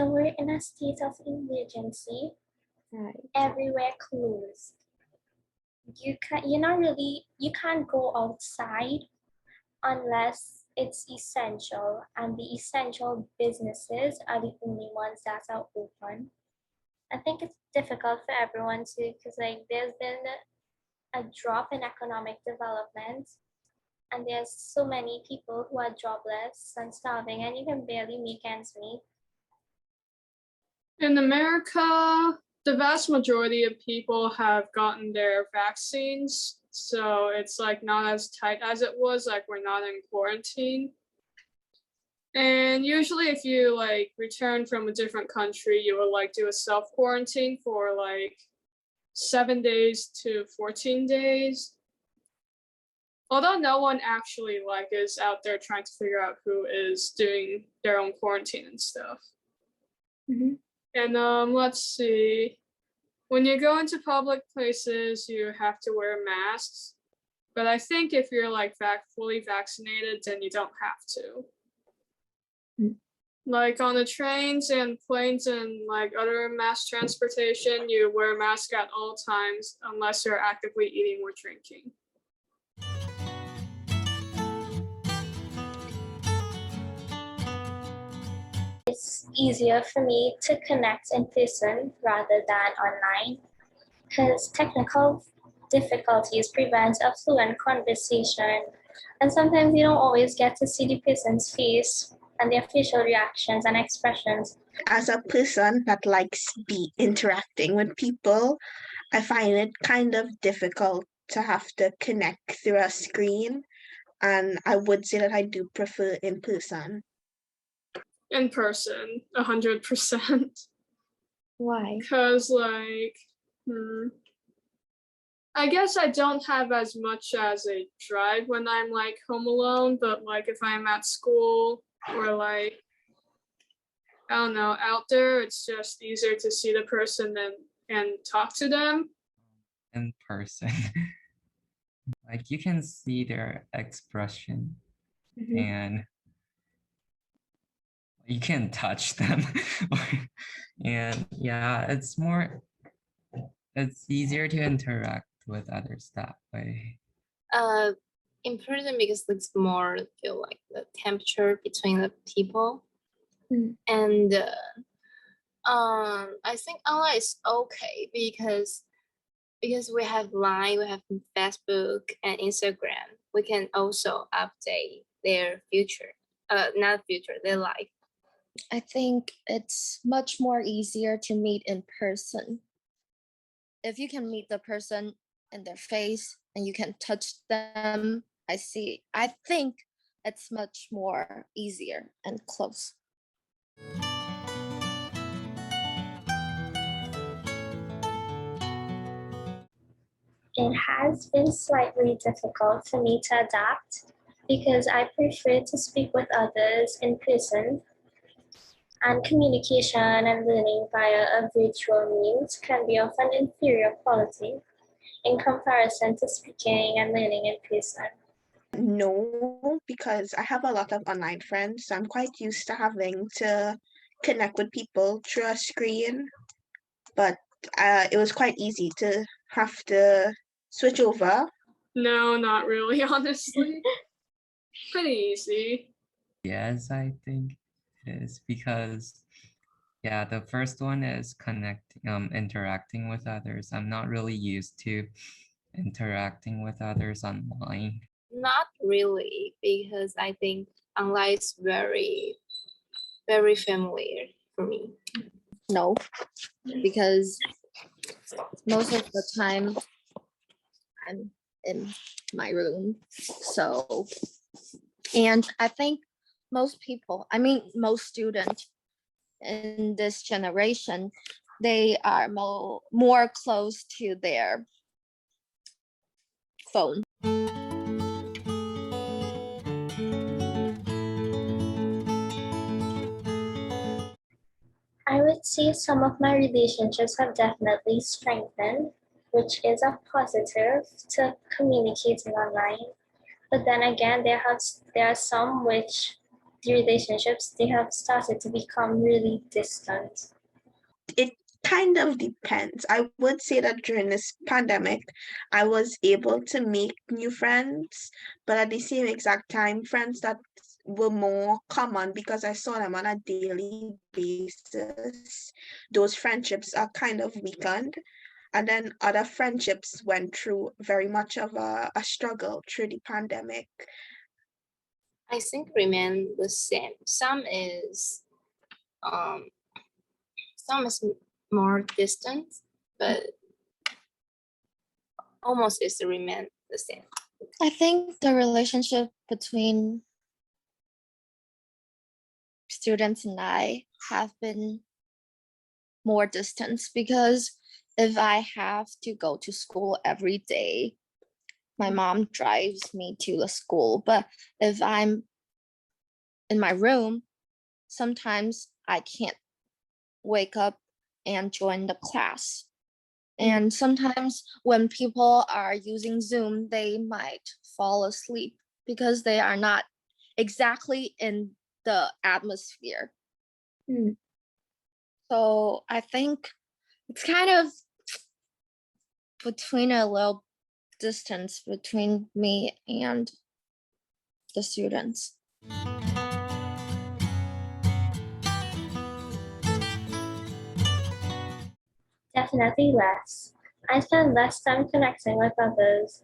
we're in a state of emergency. Right. Everywhere closed. You can't go outside unless it's essential, and the essential businesses are the only ones that are open. I think it's difficult for everyone to, because like there's been a drop in economic development, and there's so many people who are jobless and starving, and you can barely make ends meet. In America, the vast majority of people have gotten their vaccines, so it's like not as tight as it was, like we're not in quarantine. And usually if you like return from a different country, you would like do a self-quarantine for like 7 days to 14 days. Although no one actually like is out there trying to figure out who is doing their own quarantine and stuff. Mm-hmm. And let's see. When you go into public places, you have to wear masks. But I think if you're like fully vaccinated, then you don't have to. Mm. Like on the trains and planes and like other mass transportation, you wear a mask at all times unless you're actively eating or drinking. It's easier for me to connect in person rather than online, because technical difficulties prevent a fluent conversation, and sometimes you don't always get to see the person's face and their facial reactions and expressions. As a person that likes be interacting with people, I find it kind of difficult to have to connect through a screen, and I would say that I do prefer in person. In person, 100%. Why? Because like, I guess I don't have as much as a drive when I'm like home alone, but like if I'm at school or like, I don't know, out there, it's just easier to see the person and talk to them. In person. Like you can see their expression and you can touch them. And yeah, it's easier to interact with others that way. In person, because it's more feel like the temperature between the people. And I think online is okay because we have Line, we have Facebook and Instagram. We can also update their future, their life. I think it's much more easier to meet in person. If you can meet the person in their face and you can touch them, I think it's much more easier and close. It has been slightly difficult for me to adapt because I prefer to speak with others in person, and communication and learning via a virtual means can be of an inferior quality in comparison to speaking and learning in person. No, because I have a lot of online friends, so I'm quite used to having to connect with people through a screen. But it was quite easy to have to switch over. No, not really, honestly. Pretty easy. Yes, I think it is because yeah, the first one is interacting with others. I'm not really used to interacting with others online. Not really, because I think online is very, very familiar for me. No, because most of the time I'm in my room. So, and I think most students in this generation, they are more close to their phone. I would say some of my relationships have definitely strengthened, which is a positive to communicating online. But then again, there are some which the relationships, they have started to become really distant. It kind of depends. I would say that during this pandemic, I was able to make new friends, but at the same exact time, friends that were more common because I saw them on a daily basis, those friendships are kind of weakened. And then other friendships went through very much of a struggle through the pandemic. I think remain the same. Um some is more distant, but almost is remain the same. I think the relationship between students and I have been more distance because if I have to go to school every day, my mom drives me to the school. But if I'm in my room, sometimes I can't wake up and join the class. And sometimes when people are using Zoom, they might fall asleep because they are not exactly in the atmosphere. So I think it's kind of between a little distance between me and the students. Definitely less. I spend less time connecting with others.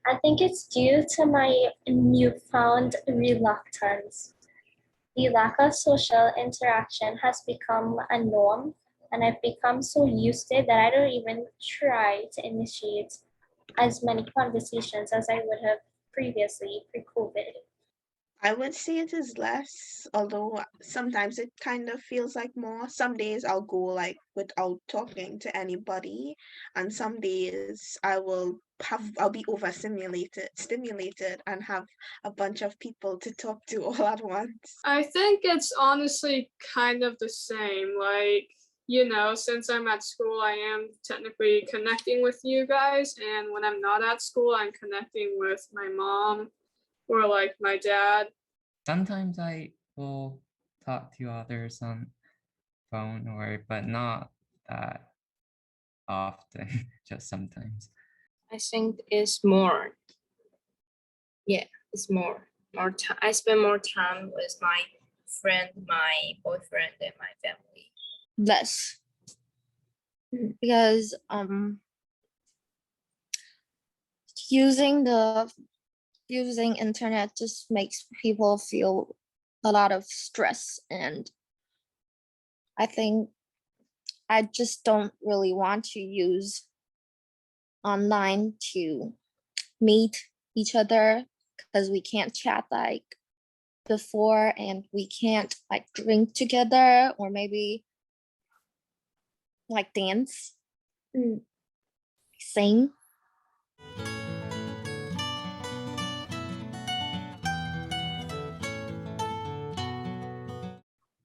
I think it's due to my newfound reluctance. The lack of social interaction has become a norm, and I've become so used to it that I don't even try to initiate as many conversations as I would have previously pre-COVID. I would say it is less, although sometimes it kind of feels like more. Some days I'll go like without talking to anybody, and some days I'll be stimulated and have a bunch of people to talk to all at once. I think it's honestly kind of the same. Like, since I'm at school, I am technically connecting with you guys. And when I'm not at school, I'm connecting with my mom or like my dad. Sometimes I will talk to others on phone but not that often, just sometimes. I think it's more. Yeah, it's more time. I spend more time with my friend, my boyfriend, and my family. Less. Because using internet just makes people feel a lot of stress, and I think I just don't really want to use online to meet each other because we can't chat like before, and we can't like drink together or maybe like dance, sing.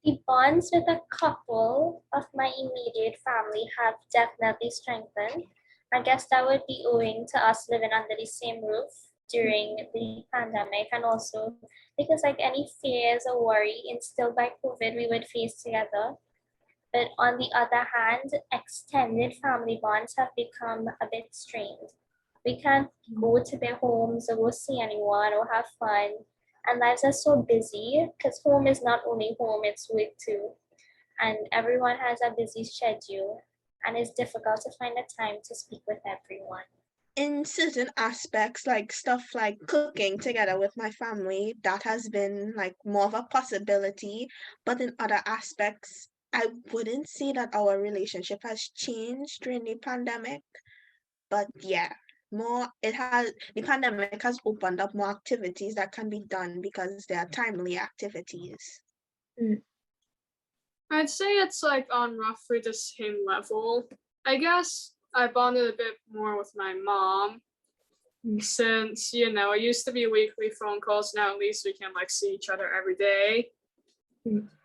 The bonds with a couple of my immediate family have definitely strengthened. I guess that would be owing to us living under the same roof during the pandemic, and also because like any fears or worry instilled by COVID we would face together. But on the other hand, extended family bonds have become a bit strained. We can't go to their homes or go see anyone or have fun. And lives are so busy because home is not only home, it's work too. And everyone has a busy schedule, and it's difficult to find the time to speak with everyone. In certain aspects, like stuff like cooking together with my family, that has been like more of a possibility. But in other aspects, I wouldn't say that our relationship has changed during the pandemic. But yeah, the pandemic has opened up more activities that can be done because they are timely activities. I'd say it's like on roughly the same level. I guess I bonded a bit more with my mom since, it used to be weekly phone calls. Now at least we can like see each other every day.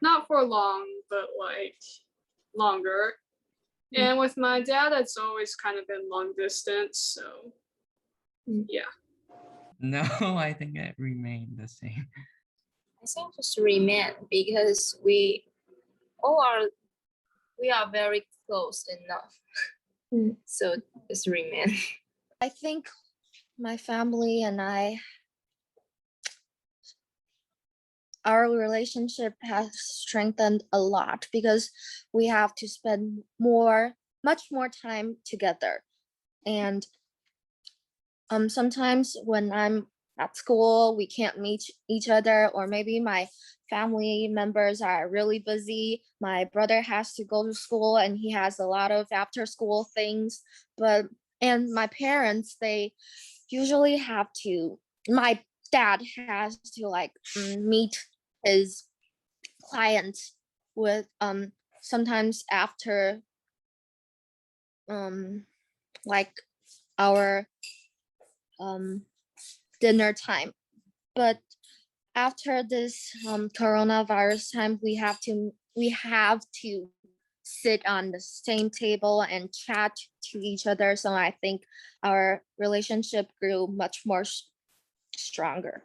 Not for long, but like longer. And with my dad, it's always kind of been long distance. So yeah. No, I think it remained the same. I think just remain because we are very close enough. Mm. So just remain. I think my family and our relationship has strengthened a lot because we have to spend much more time together. And sometimes when I'm at school, we can't meet each other, or maybe my family members are really busy. My brother has to go to school and he has a lot of after school things. And my parents, they usually have to, my dad has to like meet his clients with sometimes after like our dinner time. But after this coronavirus time, we have to sit on the same table and chat to each other. So I think our relationship grew much more stronger.